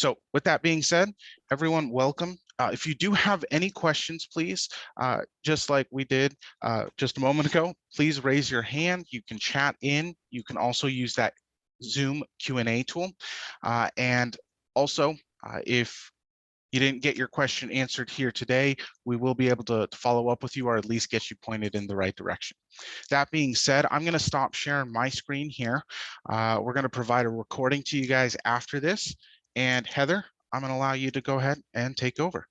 So with that being said, everyone, welcome. If you do have any questions, please, just like we did just a moment ago, please raise your hand. You can chat in. You can also use that Zoom Q&A tool. And also, if you didn't get your question answered here today, we will be able to follow up with you or at least get you pointed in the right direction. That being said, I'm going to stop sharing my screen here. We're going to provide a recording to you guys after this. And Heather, I'm going to allow you to go ahead and take over.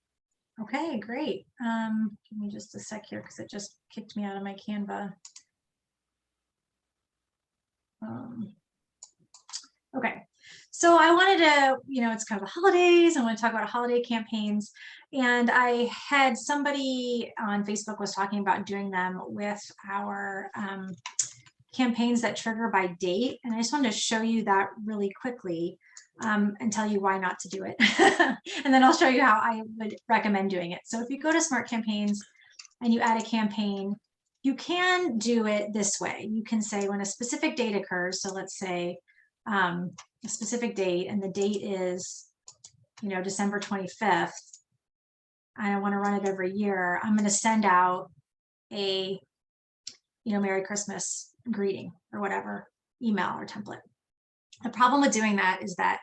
Okay, great. Give me just a sec here because it just kicked me out of my Canva. Okay, so I wanted to, it's kind of the holidays. I want to talk about holiday campaigns. And I had somebody on Facebook was talking about doing them with our campaigns that trigger by date. And I just wanted to show you that really quickly and tell you why not to do it. And then I'll show you how I would recommend doing it. So if you go to Smart Campaigns and you add a campaign, you can do it this way. You can say when a specific date occurs. So let's say a specific date, and the date is, December 25th. And I want to run it every year. I'm going to send out a, Merry Christmas greeting or whatever, email or template. The problem with doing that is that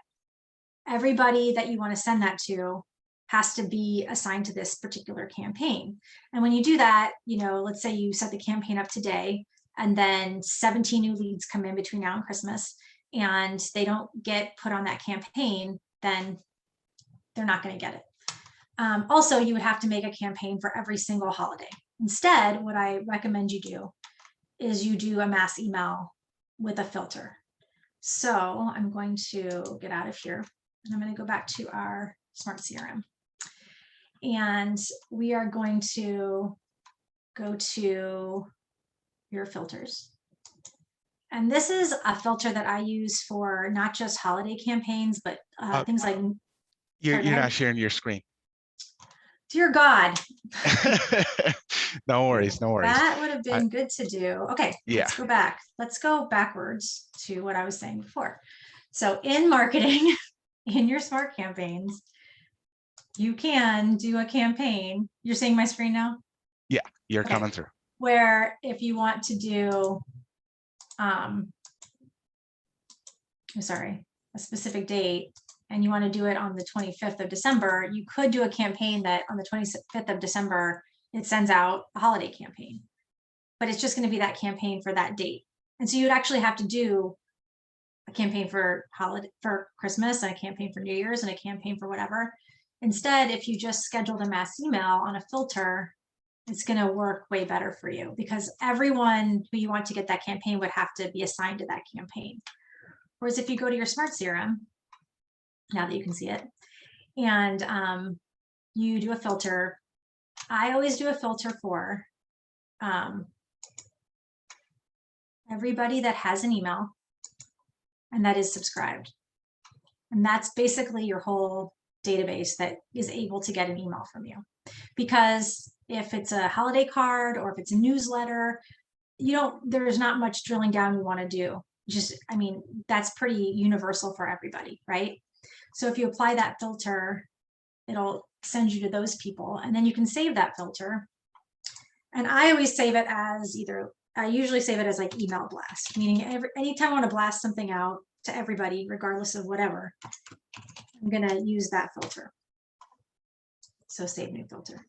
everybody that you want to send that to has to be assigned to this particular campaign. And when you do that, let's say you set the campaign up today and then 17 new leads come in between now and Christmas and they don't get put on that campaign, then they're not going to get it. Also, you would have to make a campaign for every single holiday. Instead, what I recommend you do is you do a mass email with a filter. So I'm going to get out of here and I'm going to go back to our Smart CRM. And we are going to go to your filters. And this is a filter that I use for not just holiday campaigns, but things like... You're not sharing your screen. Dear God. No worries, no worries. That would have been good to do. Okay, yeah. Let's go back. Let's go backwards to what I was saying before. So in marketing, in your Smart Campaigns, you can do a campaign. You're seeing my screen now? Yeah, you're coming through. Where if you want to do, a specific date, and you want to do it on the 25th of December, you could do a campaign that on the 25th of December, it sends out a holiday campaign, but it's just going to be that campaign for that date. And so you'd actually have to do a campaign for Christmas and a campaign for New Year's and a campaign for whatever. Instead, if you just scheduled a mass email on a filter, it's going to work way better for you because everyone who you want to get that campaign would have to be assigned to that campaign. Whereas if you go to your Smart CRM, now that you can see it, and you do a filter, I always do a filter for everybody that has an email and that is subscribed. And that's basically your whole database that is able to get an email from you. Because if it's a holiday card or if it's a newsletter, there's not much drilling down you want to do. That's pretty universal for everybody, right? So if you apply that filter, it'll send you to those people, and then you can save that filter. And I always save it as I usually save it as like email blast, meaning anytime I want to blast something out to everybody, regardless of whatever, I'm going to use that filter. So save new filter.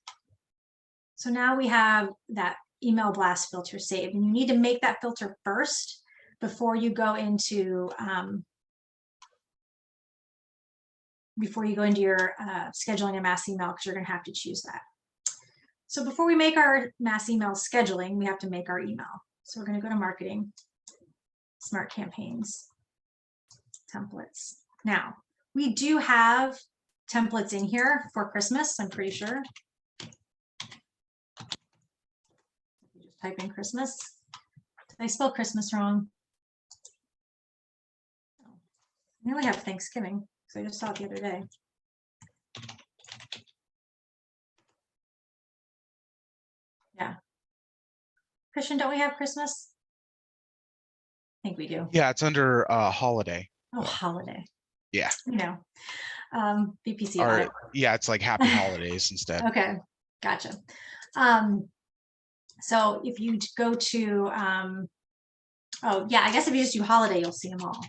So now we have that email blast filter saved, and you need to make that filter first before you go into your scheduling a mass email, because you're going to have to choose that. So before we make our mass email scheduling, we have to make our email. So we're going to go to Marketing, Smart Campaigns, Templates. Now, we do have templates in here for Christmas, I'm pretty sure. Just type in Christmas. Did I spell Christmas wrong? I nearly have Thanksgiving, because I just saw it the other day. Yeah. Christian, don't we have Christmas? I think we do. Yeah, it's under holiday. Oh, holiday. Yeah. BPC Or audit. yeah, it's like happy holidays instead. Okay, gotcha. So if you go to, oh yeah, I guess if you just do holiday, you'll see them all.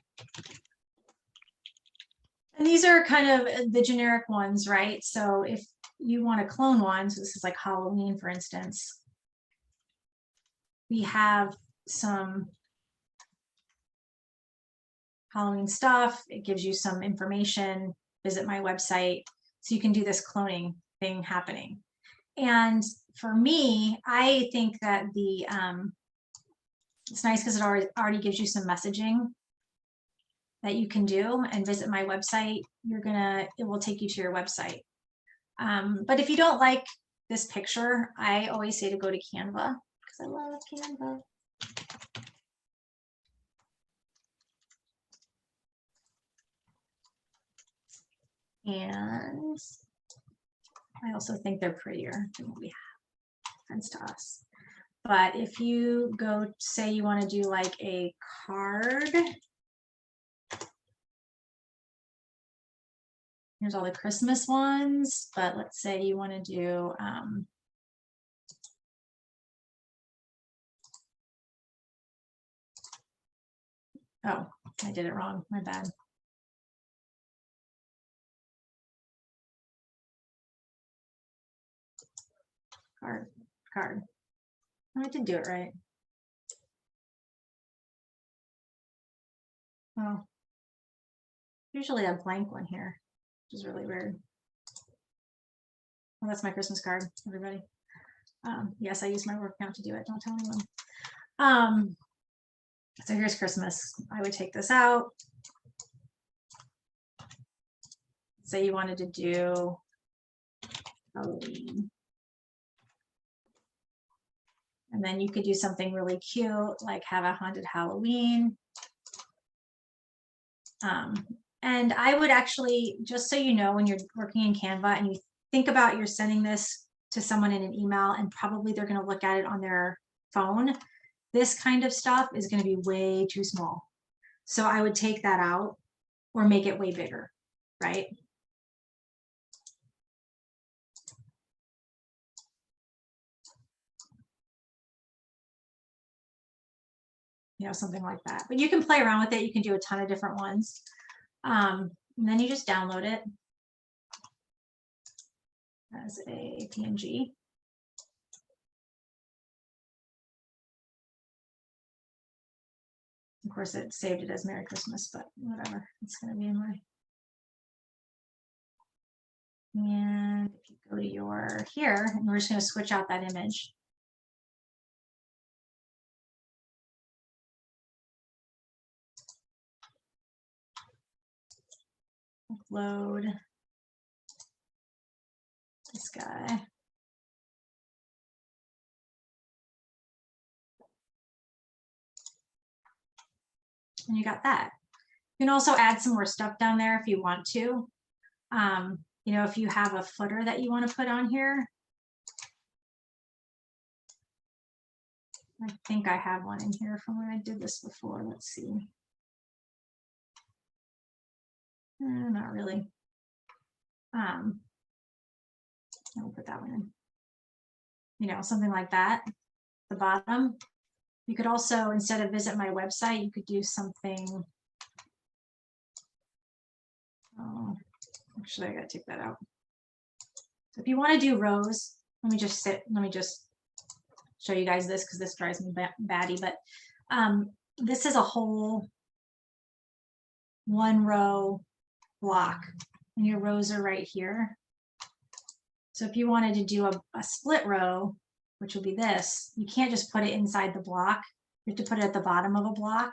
And these are kind of the generic ones, right? So if you want to clone one, so this is like Halloween, for instance, we have some Halloween stuff. It gives you some information. Visit my website. So you can do this cloning thing happening. And for me, I think that the it's nice because it already gives you some messaging that you can do, and visit my website. It will take you to your website. But if you don't like this picture, I always say to go to Canva because I love Canva. And I also think they're prettier than what we have, friends to us. But if you go, say you want to do like a card, here's all the Christmas ones, but let's say you want to do, oh, I did it wrong, my bad. Card. Oh, I did do it right. Oh, usually a blank one here, which is really weird. Well, that's my Christmas card, everybody. Yes, I use my work account to do it. Don't tell anyone. So here's Christmas. I would take this out. Say you wanted to do Halloween. And then you could do something really cute, like have a haunted Halloween. And I would actually, just so you know, when you're working in Canva and you think about you're sending this to someone in an email and probably they're going to look at it on their phone, this kind of stuff is going to be way too small. So I would take that out or make it way bigger, right? You know, something like that. But you can play around with it. You can do a ton of different ones. And then you just download it as a PNG. Of course, it saved it as Merry Christmas, but whatever. It's going to be in my. And if you go to your here, and we're just going to switch out that image. Upload this guy. And you got that. You can also add some more stuff down there if you want to. You know, if you have a footer that you want to put on here. I think I have one in here from when I did this before. Let's see. Not really. I'll put that one in. You know, something like that. The bottom. You could also, instead of visit my website, you could do something. Oh, actually, I gotta take that out. So if you want to do rows, let me just show you guys this because this drives me batty. But this is a whole one row block, and your rows are right here. So if you wanted to do a split row, which will be this, you can't just put it inside the block. You have to put it at the bottom of a block.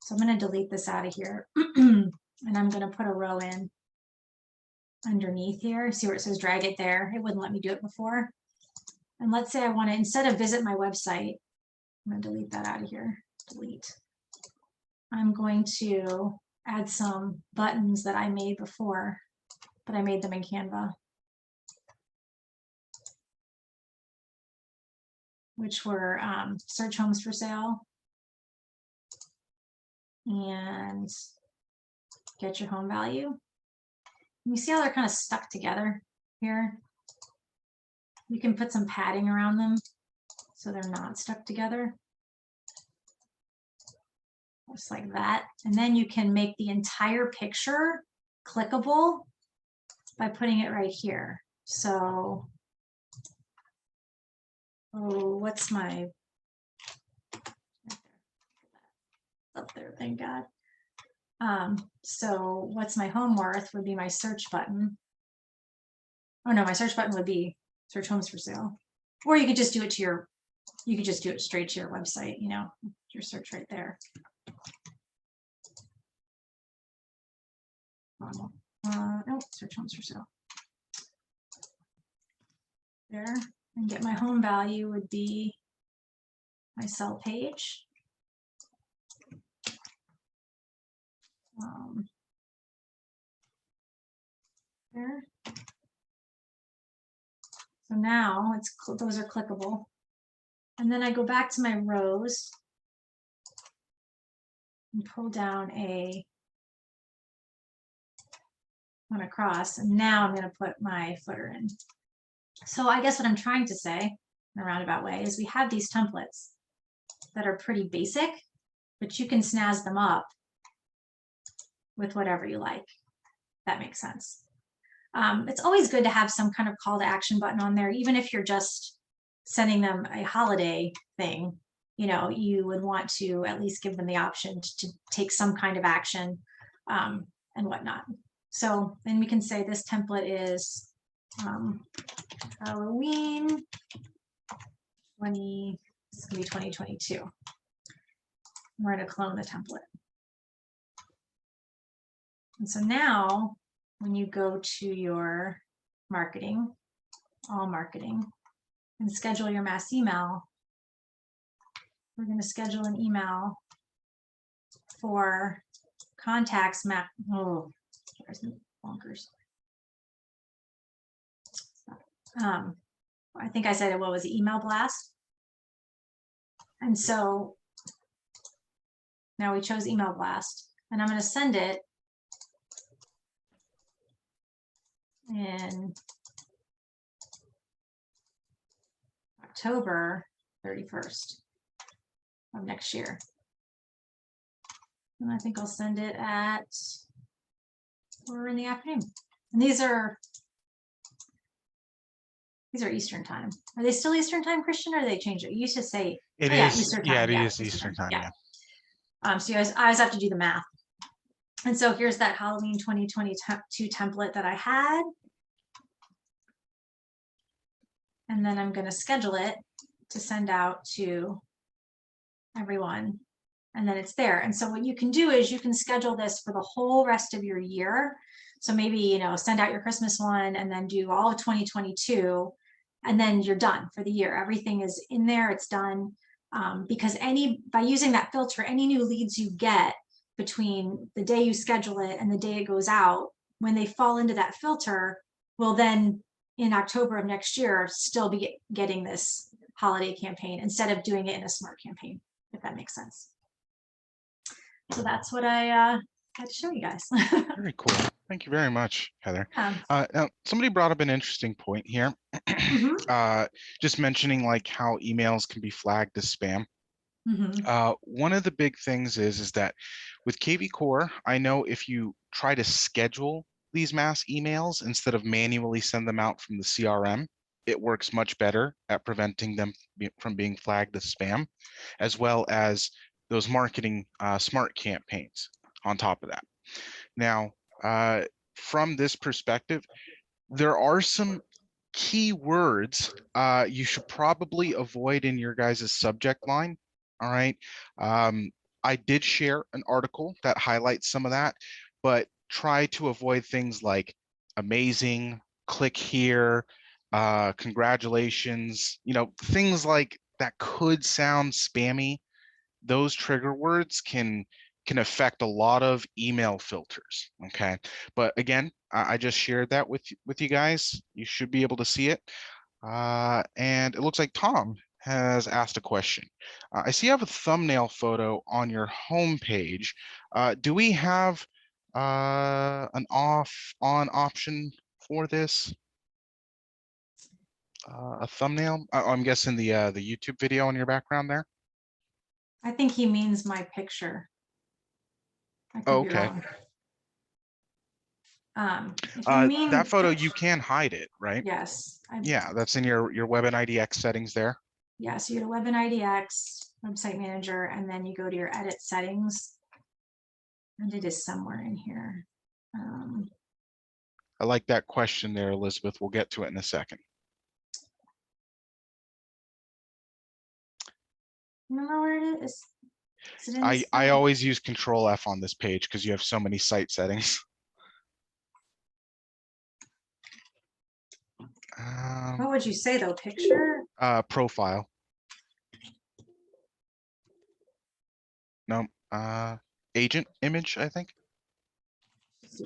So I'm going to delete this out of here. And I'm going to put a row in underneath here. See where it says drag it there? It wouldn't let me do it before. And let's say I want to, instead of visit my website, I'm going to delete that out of here. Delete. I'm going to add some buttons that I made before, but I made them in Canva, which were search homes for sale and get your home value. You see how they're kind of stuck together here? You can put some padding around them so they're not stuck together. Just like that. And then you can make the entire picture clickable by putting it right here. So, oh, what's my, up there, thank God. So what's my home worth would be my search button. Oh no, my search button would be search homes for sale. Or you could just do it to your, you could just do it straight to your website, you know, your search right there. No, search homes for sale. There, and get my home value would be my sell page. There. So now it's those are clickable. And then I go back to my rows and pull down one across. And now I'm going to put my footer in. So I guess what I'm trying to say in a roundabout way is we have these templates that are pretty basic, but you can snazz them up with whatever you like. That makes sense. It's always good to have some kind of call to action button on there, even if you're just sending them a holiday thing. You know, you would want to at least give them the option to take some kind of action and whatnot. So then we can say this template is Halloween 2022. We're going to clone the template. And so now when you go to your marketing, all marketing, and schedule your mass email, we're going to schedule an email for contacts map. Oh, there's bonkers. I think I said, what was it, email blast? And so now we chose email blast, and I'm going to send it in October 31st of next year. And I think I'll send it at 4 in the afternoon. And these are Eastern time. Are they still Eastern time, Christian, or they changed it? You used to say it yeah, is. Eastern time. Yeah, it is Eastern time. Yeah. So you guys, I always have to do the math. And so here's that Halloween 2022 template that I had. And then I'm going to schedule it to send out to everyone. And then it's there. And so what you can do is you can schedule this for the whole rest of your year. So maybe, you know, send out your Christmas one and then do all of 2022. And then you're done for the year. Everything is in there. It's done. Because by using that filter, any new leads you get between the day you schedule it and the day it goes out, when they fall into that filter, will then in October of next year still be getting this holiday campaign instead of doing it in a smart campaign, if that makes sense. So that's what I had to show you guys. Very cool. Thank you very much, Heather. Now, somebody brought up an interesting point here. Just mentioning like how emails can be flagged as spam. One of the big things is that with KV Core, I know if you try to schedule these mass emails instead of manually send them out from the CRM, it works much better at preventing them from being flagged as spam, as well as those marketing smart campaigns on top of that. Now, from this perspective, there are some key words you should probably avoid in your guys' subject line. All right. I did share an article that highlights some of that, but try to avoid things like amazing, click here, congratulations, you know, things like that could sound spammy. Those trigger words can affect a lot of email filters. Okay, but again, I just shared that with you guys. You should be able to see it. And it looks like Tom has asked a question. I see you have a thumbnail photo on your home page. Do we have an off on option for this? A thumbnail? I'm guessing the YouTube video in your background there. I think he means my picture. I Oh, could be okay. wrong. If you mean, That photo, you can hide it, right? yes, Yeah, that's in your Web and IDX settings there. yeah, so you go to Web and IDX, Website Manager, and then you go to your edit settings. And it is somewhere in here. I like that question there, Elizabeth. We'll get to it in a second. Remember where it is? Is it in I this I thing? always use Control F on this page because you have so many site settings. What would you say though? Picture? Profile. No, agent image, I think. So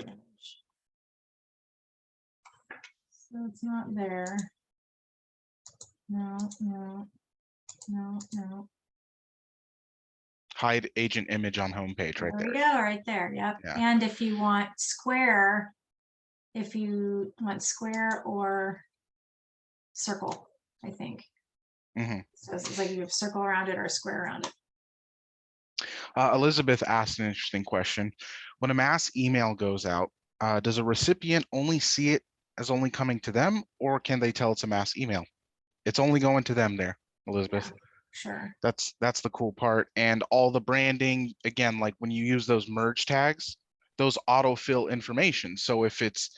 it's not there. No, no, no, no. Hide agent image on homepage right There we there. go, right there. Yep. Yeah. And if you want square, if you want square or circle, I think. Mhm. So it's like you have circle around it or a square around it. Elizabeth asked an interesting question. When a mass email goes out, does a recipient only see it as only coming to them, or can they tell it's a mass email? It's only going to them there, Elizabeth. Yeah, sure. That's the cool part. And all the branding, again, like when you use those merge tags, those autofill information. So if it's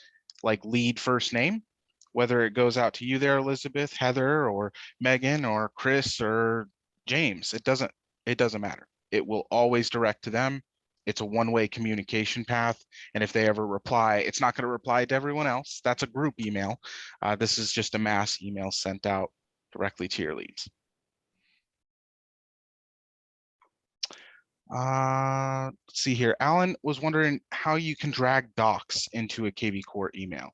like lead first name, whether it goes out to you there, Elizabeth, Heather, or Megan, or Chris, or James, it doesn't matter. It will always direct to them. It's a one-way communication path. And if they ever reply, it's not going to reply to everyone else. That's a group email. This is just a mass email sent out directly to your leads. Let's see here. Alan was wondering how you can drag docs into a KV Core email.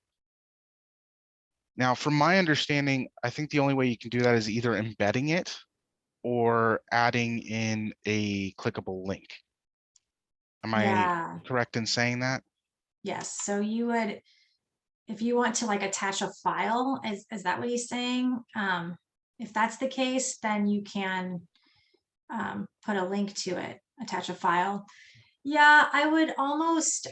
Now, from my understanding, I think the only way you can do that is either embedding it or adding in a clickable link. Am I Yeah. correct in saying that? Yes. So you would, if you want to like attach a file, is that what he's saying? If that's the case, then you can put a link to it, attach a file. Yeah, I would almost,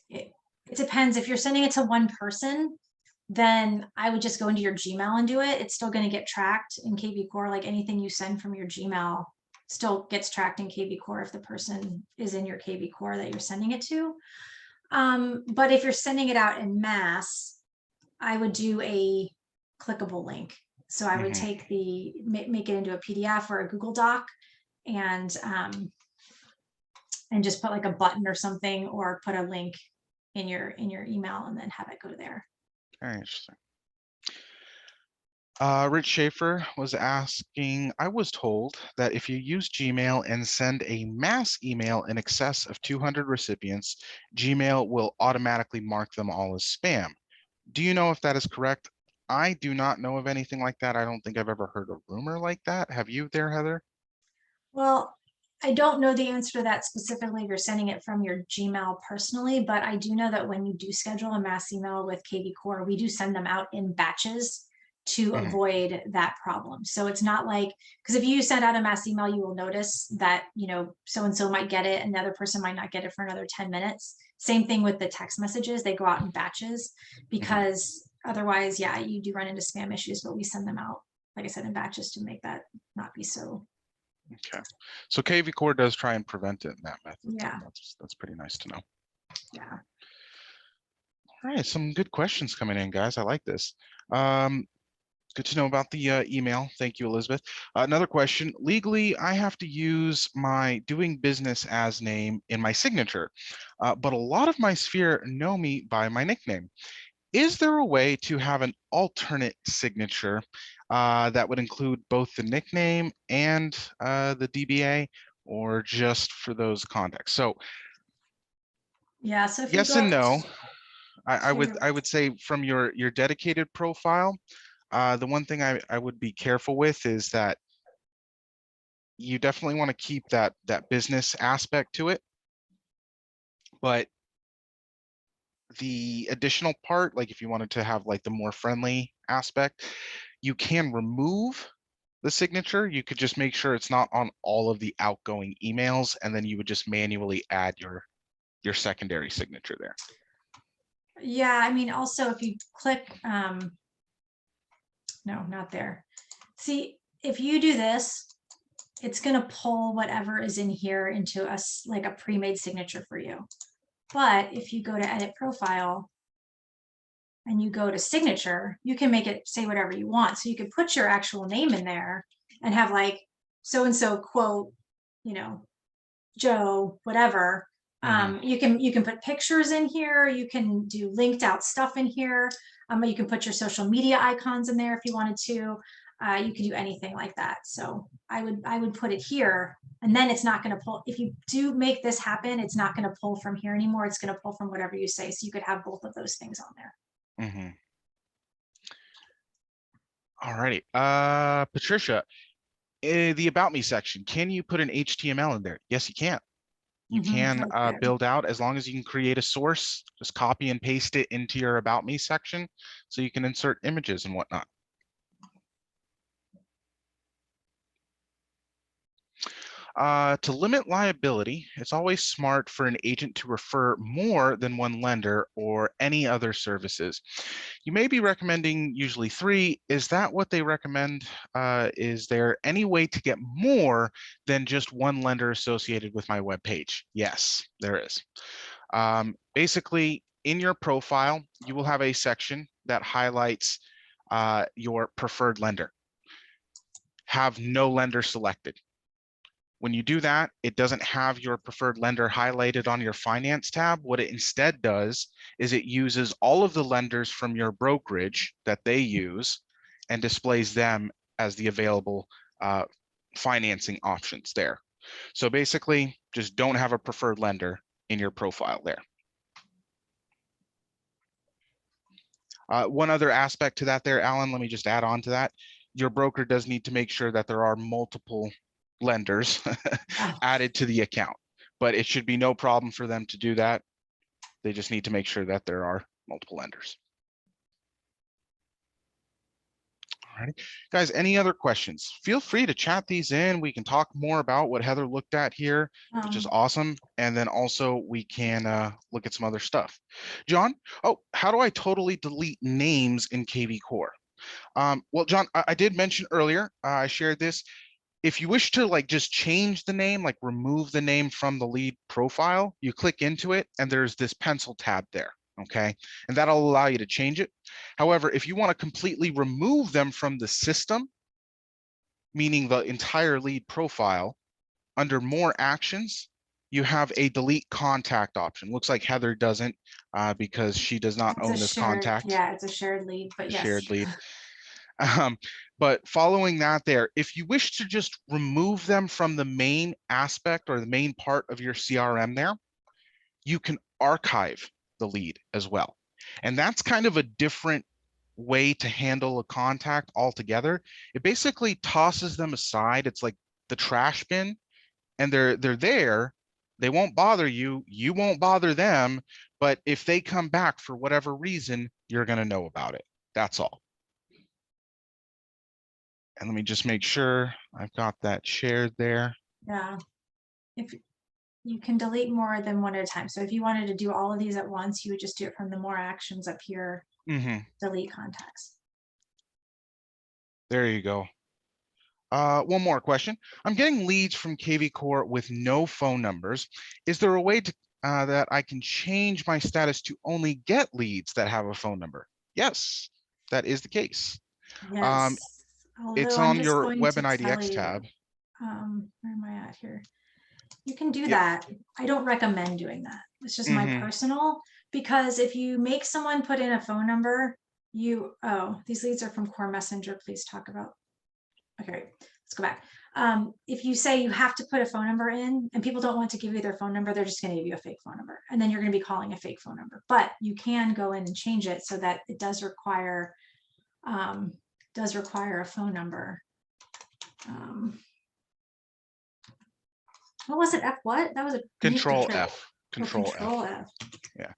it depends. If you're sending it to one person, then I would just go into your Gmail and do it. It's still going to get tracked in KV Core. Like anything you send from your Gmail still gets tracked in KV Core if the person is in your KV Core that you're sending it to. But if you're sending it out in mass, I would do a clickable link. So I would take make it into a PDF or a Google Doc and just put like a button or something, or put a link in your email and then have it go there. Very interesting. Rich Schaefer was asking, I was told that if you use Gmail and send a mass email in excess of 200 recipients, Gmail will automatically mark them all as spam. Do you know if that is correct? I do not know of anything like that. I don't think I've ever heard a rumor like that. Have you there, Heather? Well, I don't know the answer to that specifically if you're sending it from your Gmail personally, but I do know that when you do schedule a mass email with KV Core, we do send them out in batches to avoid that problem. So it's not like, because if you send out a mass email, you will notice that, you know, so-and-so might get it, another person might not get it for another 10 minutes. Same thing with the text messages, they go out in batches because otherwise, yeah, you do run into spam issues, but we send them out, like I said, in batches to make that not be so. Okay, so KV Core does try and prevent it in that method. Yeah. That's pretty nice to know. Yeah. All right, some good questions coming in, guys. I like this. Good to know about the email. Thank you, Elizabeth. Another question. Legally, I have to use my doing business as name in my signature, but a lot of my sphere know me by my nickname. Is there a way to have an alternate signature that would include both the nickname and the DBA, or just for those contexts? So Yeah. So if you yes go and up no. I to, would say from your dedicated profile, the one thing I would be careful with is that you definitely want to keep that business aspect to it. But the additional part, like if you wanted to have like the more friendly aspect, you can remove the signature. You could just make sure it's not on all of the outgoing emails, and then you would just manually add your secondary signature there. Yeah, I mean, also if you click, no, not there. See, if you do this, it's gonna pull whatever is in here into like a pre-made signature for you. But if you go to edit profile and you go to signature, you can make it say whatever you want. So you can put your actual name in there and have like so-and-so quote, you know, Joe, whatever. You can put pictures in here. You can do linked out stuff in here. You can put your social media icons in there if you wanted to. You can do anything like that. So I would put it here, and then it's not going to pull. If you do make this happen, it's not going to pull from here anymore. It's going to pull from whatever you say. So you could have both of those things on there. All righty. Patricia, the About Me section, can you put an HTML in there? Yes, you can. You can build out, as long as you can create a source, just copy and paste it into your About Me section so you can insert images and whatnot. To limit liability, it's always smart for an agent to refer more than one lender or any other services. You may be recommending usually 3. Is that what they recommend? Is there any way to get more than just one lender associated with my web page? Yes, there is. Basically, in your profile, you will have a section that highlights your preferred lender. Have no lender selected. When you do that, it doesn't have your preferred lender highlighted on your finance tab. What it instead does is it uses all of the lenders from your brokerage that they use and displays them as the available financing options there. So basically, just don't have a preferred lender in your profile there. One other aspect to that there, Alan, let me just add on to that. Your broker does need to make sure that there are multiple lenders added to the account, but it should be no problem for them to do that. They just need to make sure that there are multiple lenders. All right, guys, any other questions? Feel free to chat these in. We can talk more about what Heather looked at here, which is awesome. And then also we can look at some other stuff. John, how do I totally delete names in KV Core? Well, John, I did mention earlier, I shared this. If you wish to like just change the name, like remove the name from the lead profile, you click into it and there's this pencil tab there, okay? And that'll allow you to change it. However, if you want to completely remove them from the system, meaning the entire lead profile, under more actions, you have a delete contact option. Looks like Heather doesn't because she does not own this contact. Yeah, it's a shared lead, but yes. Shared lead. But following that there, if you wish to just remove them from the main aspect or the main part of your CRM there, you can archive the lead as well. And that's kind of a different way to handle a contact altogether. It basically tosses them aside. It's like the trash bin, and they're there. They won't bother you. You won't bother them. But if they come back for whatever reason, you're going to know about it. That's all. And let me just make sure I've got that shared there. Yeah. If you can delete more than one at a time. So if you wanted to do all of these at once, you would just do it from the more actions up here, delete contacts. There you go. One more question. I'm getting leads from KV Core with no phone numbers. Is there a way to that I can change my status to only get leads that have a phone number? Yes, that is the case. Yes. It's on your Web and IDX tab. Where am I at here? You can do that. I don't recommend doing that. It's just my personal, because if you make someone put in a phone number, these leads are from Core Messenger. Please talk about. Okay, let's go back. If you say you have to put a phone number in and people don't want to give you their phone number, they're just going to give you a fake phone number. And then you're going to be calling a fake phone number. But you can go in and change it so that it does require a phone number. What was it? F what? That was a Control F. Control F. Control F. Yeah.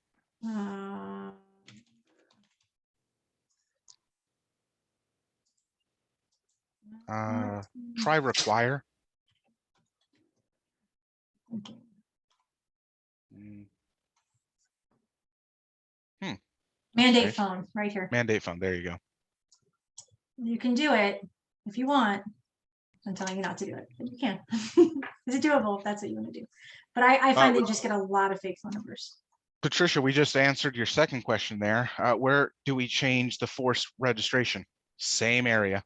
Try require. Mandate phone right here. Mandate phone. There you go. You can do it if you want. I'm telling you not to do it, but you can. Is it doable if that's what you want to do? But I find that you just get a lot of fake phone numbers. Patricia, we just answered your second question there. Where do we change the forced registration? Same area.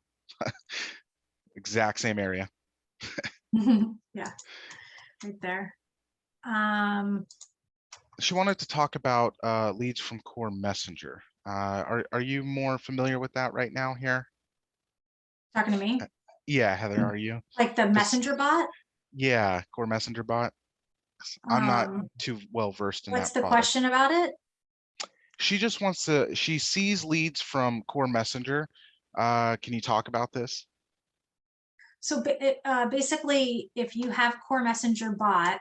Exact same area. Yeah, right there. She wanted to talk about leads from Core Messenger. Are you more familiar with that right now here? Talking to me? Yeah, Heather, are you? Like the messenger bot? Yeah, Core Messenger bot. I'm not too well versed in that. What's the question about it? She just wants to, she sees leads from Core Messenger. Can you talk about this? So basically, if you have Core Messenger bot,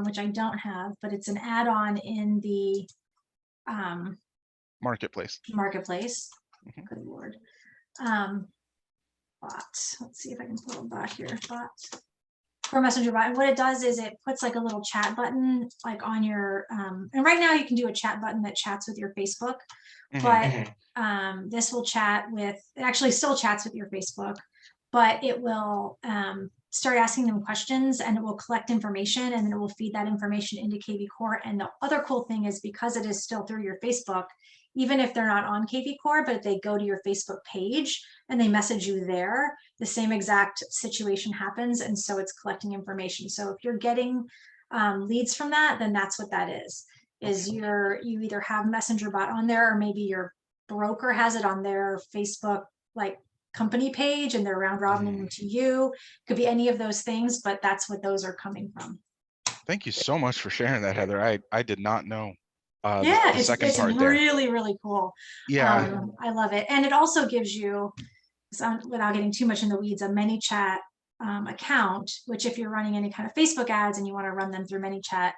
which I don't have, but it's an add-on in the Marketplace. Good Lord. Bot. Let's see if I can pull a bot here. Bot. Core Messenger bot. And what it does is it puts like a little chat button like on your, and right now you can do a chat button that chats with your Facebook, but this will chat with, it actually still chats with your Facebook, but it will start asking them questions and it will collect information and then it will feed that information into KV Core. And the other cool thing is because it is still through your Facebook, even if they're not on KV Core, but if they go to your Facebook page and they message you there, the same exact situation happens. And so it's collecting information. So if you're getting leads from that, then that's what that is you either have Messenger bot on there, or maybe your broker has it on their Facebook like company page and they're round robining them to you. Could be any of those things, but that's what those are coming from. Thank you so much for sharing that, Heather. I did not know. Yeah, it's really, really cool. Yeah. I love it. And it also gives you, without getting too much in the weeds, a ManyChat account, which if you're running any kind of Facebook ads and you want to run them through ManyChat,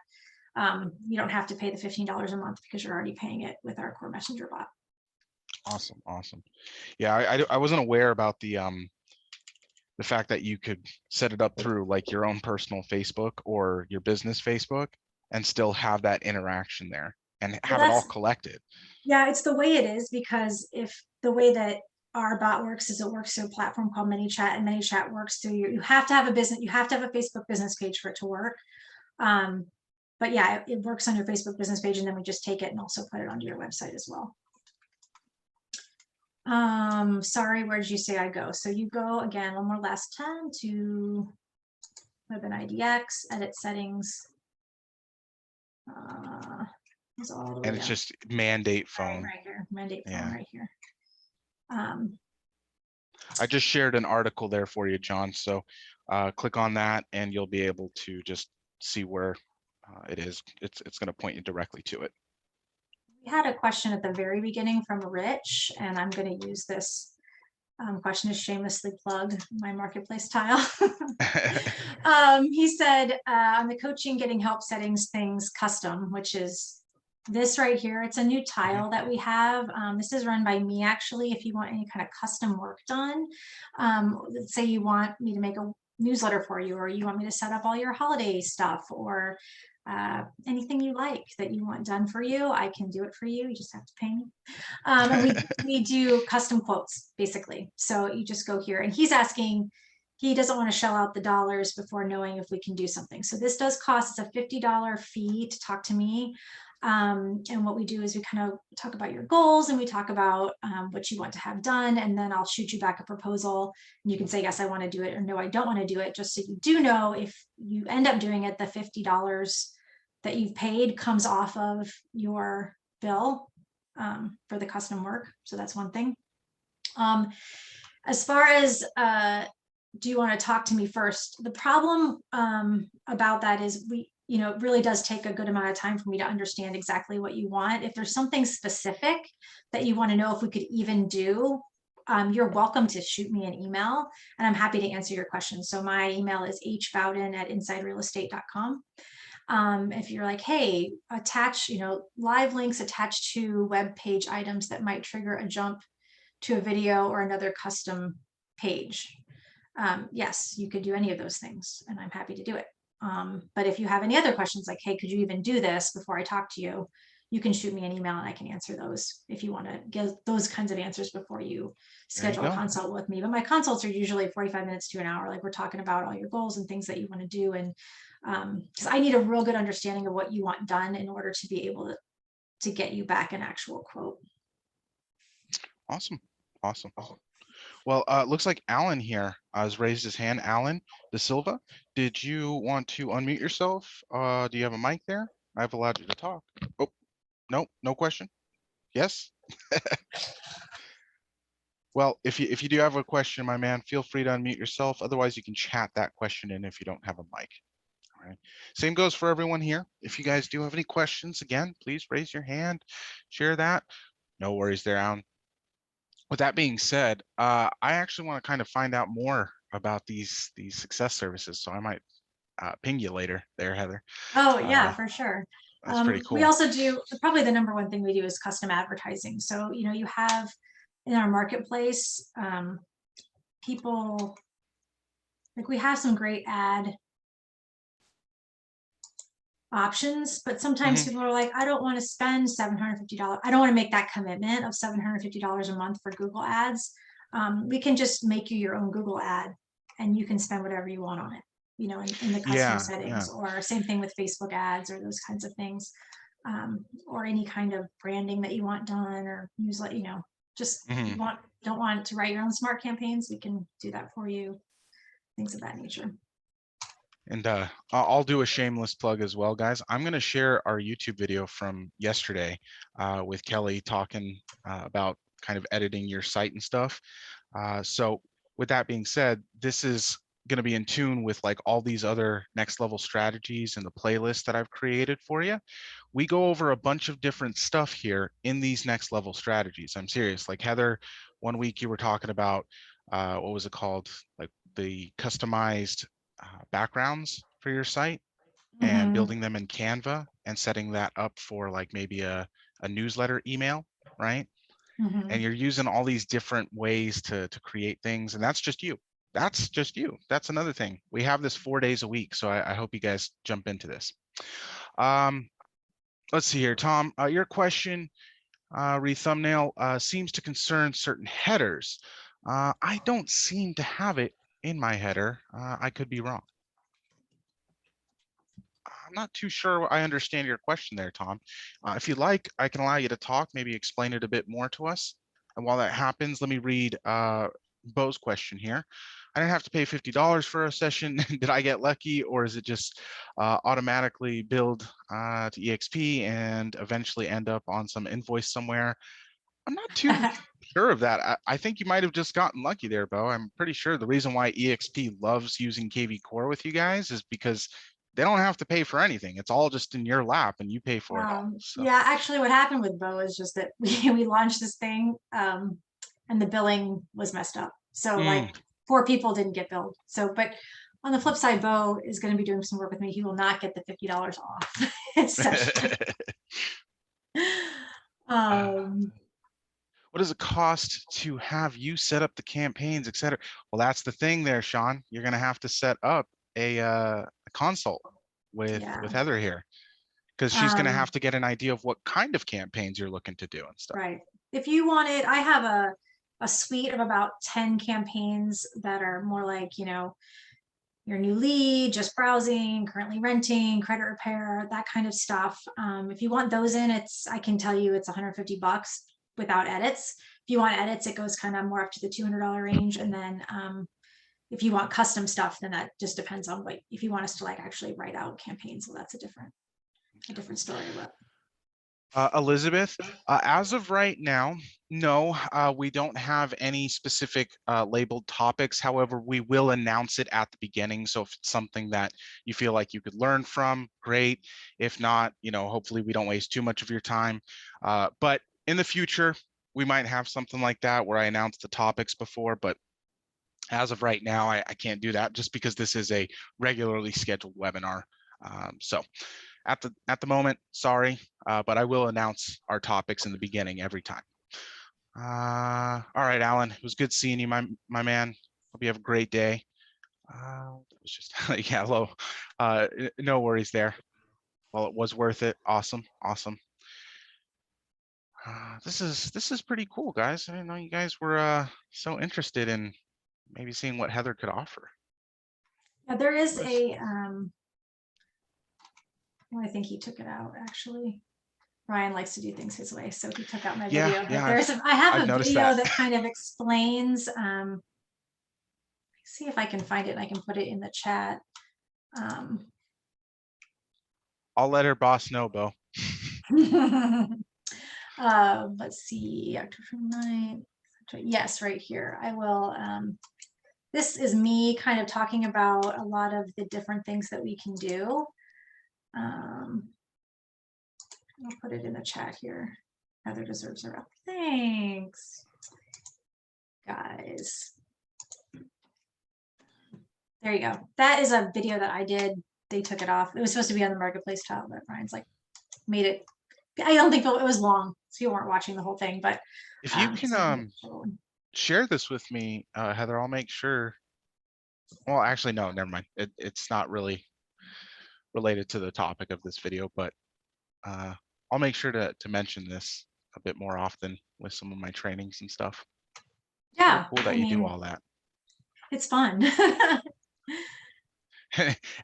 you don't have to pay the $15 a month because you're already paying it with our Core Messenger bot. Awesome. Awesome. Yeah, I wasn't aware about the fact that you could set it up through like your own personal Facebook or your business Facebook and still have that interaction there and have it all collected. Yeah, it's the way it is, because if the way that our bot works is it works through a platform called ManyChat, and ManyChat works through you have to have a business, you have to have a Facebook business page for it to work. But yeah, it works on your Facebook business page, and then we just take it and also put it onto your website as well. Sorry, where did you say I go? So you go again one more last time to Web and IDX, edit settings. And it's just mandate phone right here, mandate phone right here. I just shared an article there for you, John. So click on that and you'll be able to just see where it is. It's going to point you directly to it. We had a question at the very beginning from Rich, and I'm going to use this question to shamelessly plug my marketplace tile. He said on the coaching getting help settings things custom, which is this right here. It's a new tile that we have. This is run by me actually. If you want any kind of custom work done, let's say you want me to make a newsletter for you, or you want me to set up all your holiday stuff, or anything you like that you want done for you, I can do it for you. You just have to pay me. And we do custom quotes basically. So you just go here, and he's asking, he doesn't want to shell out the dollars before knowing if we can do something. So this does cost, it's a $50 fee to talk to me. And what we do is we kind of talk about your goals, and we talk about what you want to have done, and then I'll shoot you back a proposal, and you can say, yes, I want to do it, or no, I don't want to do it, just so you do know if you end up doing it, the $50 that you've paid comes off of your bill for the custom work. So that's one thing. As far as do you want to talk to me first? The problem about that is it really does take a good amount of time for me to understand exactly what you want. If there's something specific that you want to know if we could even do, you're welcome to shoot me an email, and I'm happy to answer your questions. So my email is hbowden@insiderealestate.com. If you're like, hey, attach, live links attached to web page items that might trigger a jump to a video or another custom page. Yes, you could do any of those things, and I'm happy to do it. But if you have any other questions, like, hey, could you even do this before I talk to you? You can shoot me an email and I can answer those if you want to get those kinds of answers before you There you schedule a go. consult with me. But my consults are usually 45 minutes to an hour. Like, we're talking about all your goals and things that you want to do. And because I need a real good understanding of what you want done in order to be able to get you back an actual quote. Awesome. Awesome. Well, looks like Alan here has raised his hand. Alan De Silva, did you want to unmute yourself? Do you have a mic there? I've allowed you to talk. Oh, no, no question. Yes. Well, if you do have a question, my man, feel free to unmute yourself. Otherwise, you can chat that question in if you don't have a mic. All right. Same goes for everyone here. If you guys do have any questions, again, please raise your hand, share that. No worries there, Alan. With that being said, I actually want to kind of find out more about these success services. So I might ping you later there, Heather. Oh yeah, for sure. That's pretty We cool. also do, probably the number one thing we do is custom advertising. So, you have in our marketplace, people, like, we have some great ad options, but sometimes Mhm. people are like, I don't want to spend $750. I don't want to make that commitment of $750 a month for Google ads. We can just make you your own Google ad and you can spend whatever you want on it, in the custom Yeah, yeah. settings, or same thing with Facebook ads or those kinds of things. Or any kind of branding that you want done, or newsletter, just Mhm. don't want to write your own smart campaigns, we can do that for you, things of that nature. And I'll do a shameless plug as well, guys. I'm going to share our YouTube video from yesterday with Kelly talking about kind of editing your site and stuff. So with that being said, this is going to be in tune with like all these other next level strategies and the playlist that I've created for you. We go over a bunch of different stuff here in these next level strategies. I'm serious. Like Heather, one week you were talking about what was it called? Like the customized backgrounds for your site and Mm-hmm. building them in Canva and setting that up for like maybe a newsletter email, right? Mm-hmm. And you're using all these different ways to create things, and that's just you. That's just you. That's another thing. We have this 4 days a week, so I hope you guys jump into this. Let's see here, Tom. Your question, read thumbnail, seems to concern certain headers. I don't seem to have it in my header. I could be wrong. I'm not too sure I understand your question there, Tom. If you like, I can allow you to talk, maybe explain it a bit more to us. And while that happens, let me read Bo's question here. I didn't have to pay $50 for a session. Did I get lucky, or is it just automatically billed to EXP and eventually end up on some invoice somewhere? I'm not too sure of that. I think you might have just gotten lucky there, Bo. I'm pretty sure the reason why EXP loves using KV Core with you guys is because they don't have to pay for anything. It's all just in your lap and you pay for it all. So Yeah, actually what happened with Bo is just that we launched this thing, and the billing was messed up. So Mm. like 4 people didn't get billed. So, but on the flip side, Bo is going to be doing some work with me. He will not get the $50 off his session. Um, What does it cost to have you set up the campaigns, et cetera? Well, that's the thing there, Sean. You're going to have to set up a consult with yeah. Heather here, because she's going to have Um, to get an idea of what kind of campaigns you're looking to do and stuff. right. If you wanted, I have a suite of about 10 campaigns that are more like, your new lead, just browsing, currently renting, credit repair, that kind of stuff. If you want those in, I can tell you it's $150 without edits. If you want edits, it goes kind of more up to the $200 range. And then if you want custom stuff, then that just depends on if you want us to like actually write out campaigns. Well, that's a different story. But Elizabeth, as of right now, no, we don't have any specific labeled topics. However, we will announce it at the beginning. So if it's something that you feel like you could learn from, great. If not, hopefully we don't waste too much of your time. But in the future, we might have something like that where I announce the topics before, but as of right now, I can't do that just because this is a regularly scheduled webinar. So at the moment, sorry, but I will announce our topics in the beginning every time. All right, Alan, it was good seeing you, my man. Hope you have a great day. It was just yeah, hello. No worries there. Well, it was worth it. Awesome. This is pretty cool, guys. I didn't know you guys were so interested in maybe seeing what Heather could offer. Yeah, there is Nice. a, well, I think he took it out actually. Ryan likes to do things his way, so he took out my Yeah, video. But yeah, there's I have I've a noticed video that. that kind of explains. See if I can find it. I can put it in the chat. I'll let her boss know, Bo. Let's see, October 9th. Yes, right here. I will. This is me kind of talking about a lot of the different things that we can do. I'll put it in the chat here. Heather deserves her up. Thanks, guys. There you go. That is a video that I did. They took it off. It was supposed to be on the marketplace tile, but Ryan's like made it. I don't think it was long, so you weren't watching the whole thing. But If you can share this with me, Heather, I'll make sure. Well, actually, no, never mind. It's not really related to the topic of this video, but I'll make sure to mention this a bit more often with some of my trainings and stuff. Yeah, cool that you do all that. It's fun.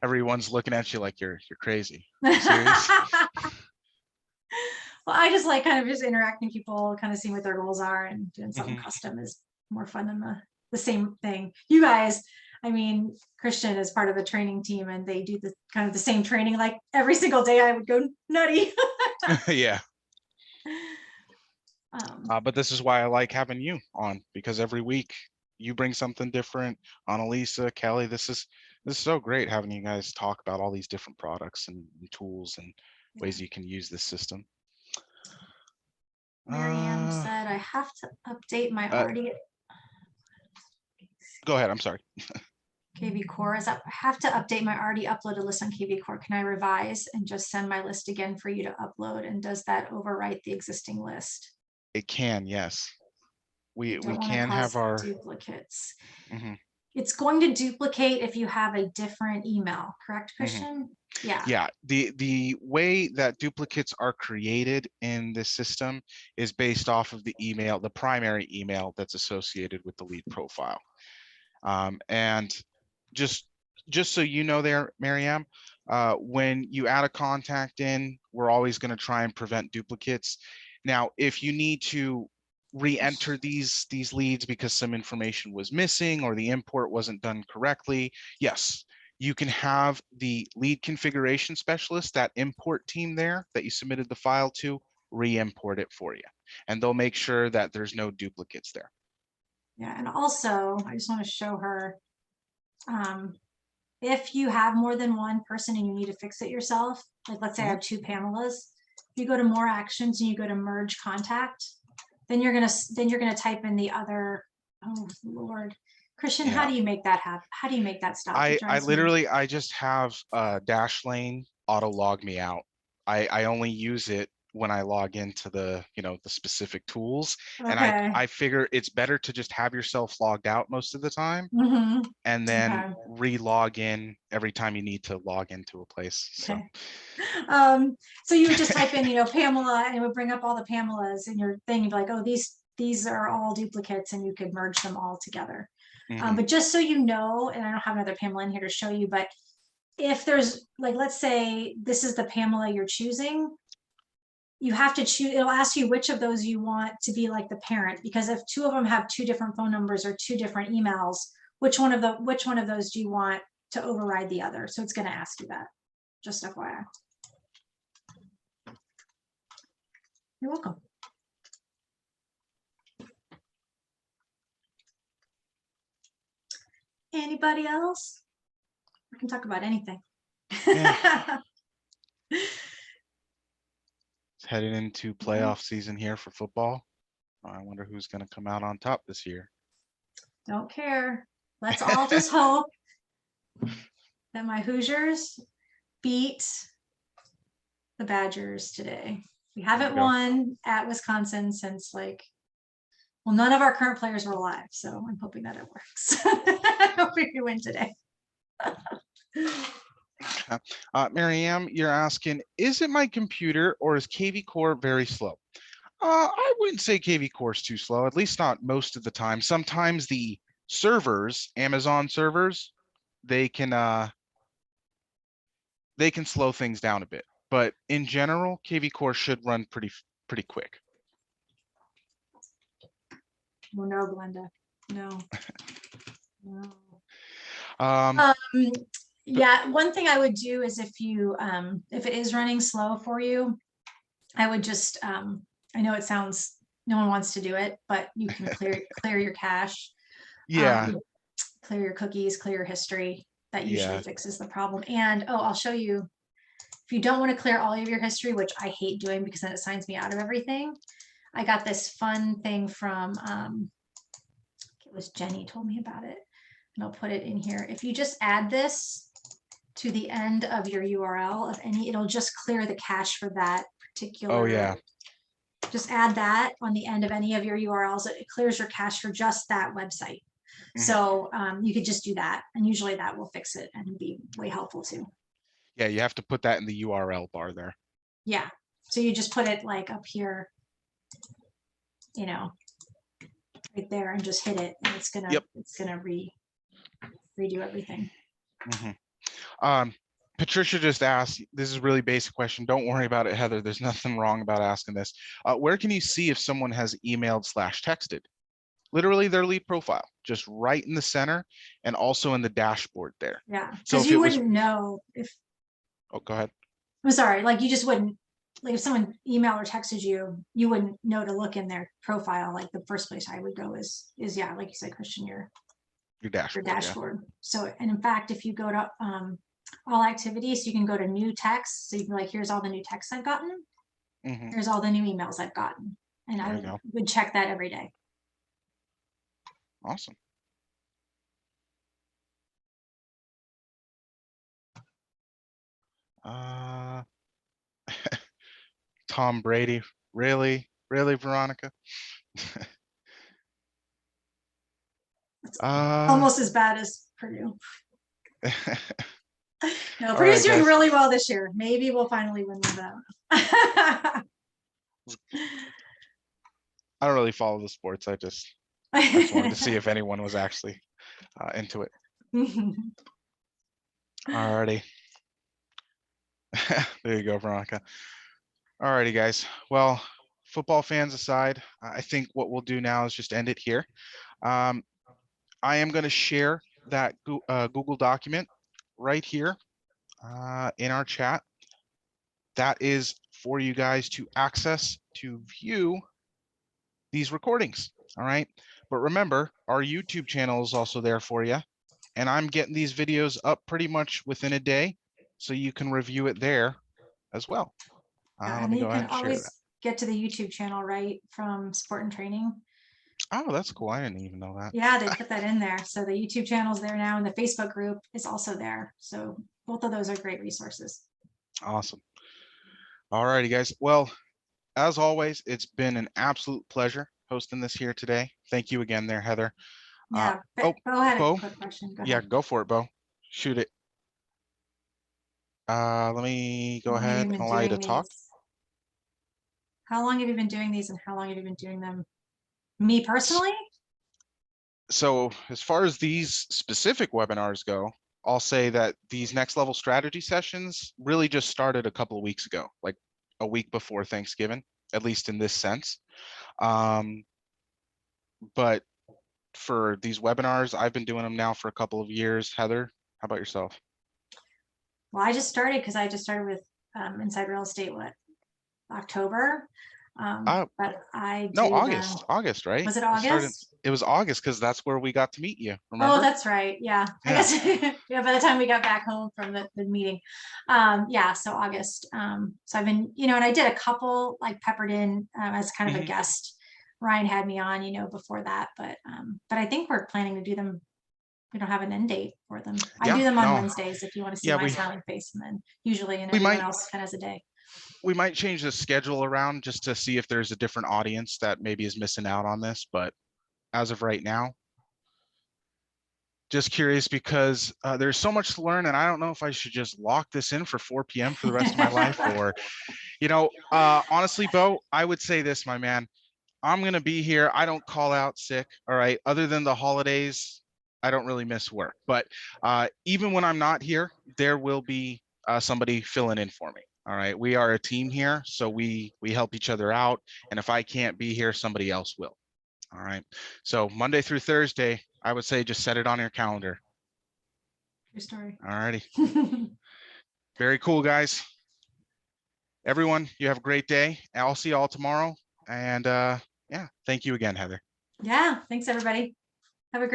Everyone's looking at you like you're crazy. Are you serious? Well, I just like kind of just interacting with people, kind of seeing what their goals are, and doing something custom is more fun than the same thing. You guys, I mean, Christian is part of the training team, and they do the kind of the same training like every single day. I would go nutty. Yeah. But this is why I like having you on, because every week you bring something different. Annalisa, Kelly, this is so great having you guys talk about all these different products and tools and ways you can use this system. Miriam said, I have to update my already. Go ahead, I'm sorry. KV Core is up. I have to update my already uploaded list on KV Core. Can I revise and just send my list again for you to upload? And does that overwrite the existing list? It can, yes. We can have our duplicates. It's going to duplicate if you have a different email, correct, Mm-hmm. Christian? Yeah. Yeah. The way that duplicates are created in this system is based off of the email, the primary email that's associated with the lead profile. And just so you know there, Mariam, when you add a contact in, we're always going to try and prevent duplicates. Now, if you need to re-enter these leads because some information was missing or the import wasn't done correctly, yes, you can have the lead configuration specialist, that import team there that you submitted the file to, re-import it for you, and they'll make sure that there's no duplicates there. Yeah, and also I just want to show her, if you have more than one person and you need to fix it yourself, like let's say I have two Pamelas, you go to more actions and you go to merge contact, then you're gonna type in the other. Oh Lord, Christian, how do you make that happen? How do you make that stop? I literally I just have Dashlane auto log me out. I only use it when I log into the the specific tools, and I figure it's better to just have yourself logged out most of the time, and then re-log in every time you need to log into a place. So so you would just type in Pamela, and it would bring up all the Pamelas in your thing. You'd be like, oh, these are all duplicates, and you could merge them all together. But just so you know, and I don't have another Pamela in here to show you, but if there's, like, let's say this is the Pamela you're choosing, you have to choose, it'll ask you which of those you want to be like the parent, because if two of them have two different phone numbers or two different emails, which one of those do you want to override the other? So it's going to ask you that, just FYI. You're welcome. Anybody else? We can talk about anything. Yeah. It's heading into playoff season here for football. I wonder who's going to come out on top this year. Don't care. Let's all just hope that my Hoosiers beat the Badgers today. We There haven't you go. won at Wisconsin since like, well, none of our current players were alive, so I'm hoping that it works. I hope we can win today. Maryam, you're asking, is it my computer or is KV Core very slow? I wouldn't say KV Core is too slow, at least not most of the time. Sometimes the servers, Amazon servers, they can slow things down a bit. But in general, KV Core should run pretty quick. Oh, no, Glenda. No. No. Um, Yeah, one thing I would do is if it is running slow for you, I would just, I know it sounds, no one wants to do it, but you can clear your cache. yeah, Clear your cookies, clear your history. That usually yeah. fixes the problem. And I'll show you, if you don't want to clear all of your history, which I hate doing because then it signs me out of everything. I got this fun thing from, it was Jenny told me about it, and I'll put it in here. If you just add this to the end of your URL of any, it'll just clear the cache for that particular. Oh yeah. Just add that on the end of any of your URLs. It clears your cache for just that website. So you could just do that, and usually that will fix it and be way helpful too. Yeah, you have to put that in the URL bar there. Yeah, so you just put it like up here, you know, right there, and just hit it, and it's gonna redo everything. Patricia just asked, this is a really basic question. Don't worry about it, Heather. There's nothing wrong about asking this. Where can you see if someone has emailed/texted? Literally their lead profile, just right in the center, and also in the dashboard there. Yeah, So because if you it was, wouldn't know if, oh, go ahead. I'm sorry, like you just wouldn't, like if someone emailed or texted you, you wouldn't know to look in their profile. Like the first place I would go is yeah, like you said, Christian, your Dashboard. dashboard. Yeah. So, and in fact, if you go to all activities, you can go to new text. So you can be like, here's all the new texts I've gotten. Here's all the new emails I've gotten. And I would check that every day. Awesome. Tom Brady, really, Veronica? Almost as bad as Purdue. No, All Purdue's right, doing guys. really well this year. Maybe we'll finally win them. I don't really follow the sports. I just wanted to see if anyone was actually into it. Alrighty. There you go, Veronica. Alrighty, guys. Well, football fans aside, I think what we'll do now is just end it here. I am going to share that Google document right here in our chat. That is for you guys to access to view these recordings. All right. But remember, our YouTube channel is also there for you. And I'm getting these videos up pretty much within a day, so you can review it there as well. Let me go ahead and share that. Get to the YouTube channel right from Sport and Training. Oh, that's cool. I didn't even know that. Yeah, they put that in there. So the YouTube channel's there now, and the Facebook group is also there. So both of those are great resources. Awesome. All righty, guys. Well, as always, it's been an absolute pleasure hosting this here today. Thank you again there, Heather. Yeah. Bo had a quick question. Go ahead. Yeah, go for it, Bo. Shoot it. Let me go ahead and allow you to talk. How long have you been doing these, and how long have you been doing them? Me personally? So as far as these specific webinars go, I'll say that these next level strategy sessions really just started a couple of weeks ago, like a week before Thanksgiving, at least in this sense. But for these webinars, I've been doing them now for a couple of years. Heather, how about yourself? Well, I just started because I just started with Inside Real Estate, October? But I no, August, right? Was it August? It was August because that's where we got to meet you. Remember? Oh, that's right. Yeah. I guess yeah, by the time we got back home from the meeting. Yeah, so August. So I've been, and I did a couple like peppered in as kind of a guest. Ryan had me on, before that, but I think we're planning to do them we don't have an end date for them. I do Yeah, them on no, Wednesdays if you want to see yeah, my smiling face, and then usually, and we everyone might else kind of has a day. we might change the schedule around just to see if there's a different audience that maybe is missing out on this. But as of right now, just curious because there's so much to learn, and I don't know if I should just lock this in for 4 p.m. for the rest of my life, or, honestly, Bo, I would say this, my man. I'm gonna be here. I don't call out sick. All right. Other than the holidays, I don't really miss work. But even when I'm not here, there will be somebody filling in for me. All right. We are a team here, so we help each other out. And if I can't be here, somebody else will. All right. So Monday through Thursday, I would say just set it on your calendar. True story. All righty. Very cool, guys. Everyone, you have a great day. I'll see you all tomorrow. And yeah, thank you again, Heather. Yeah, thanks everybody. Have a great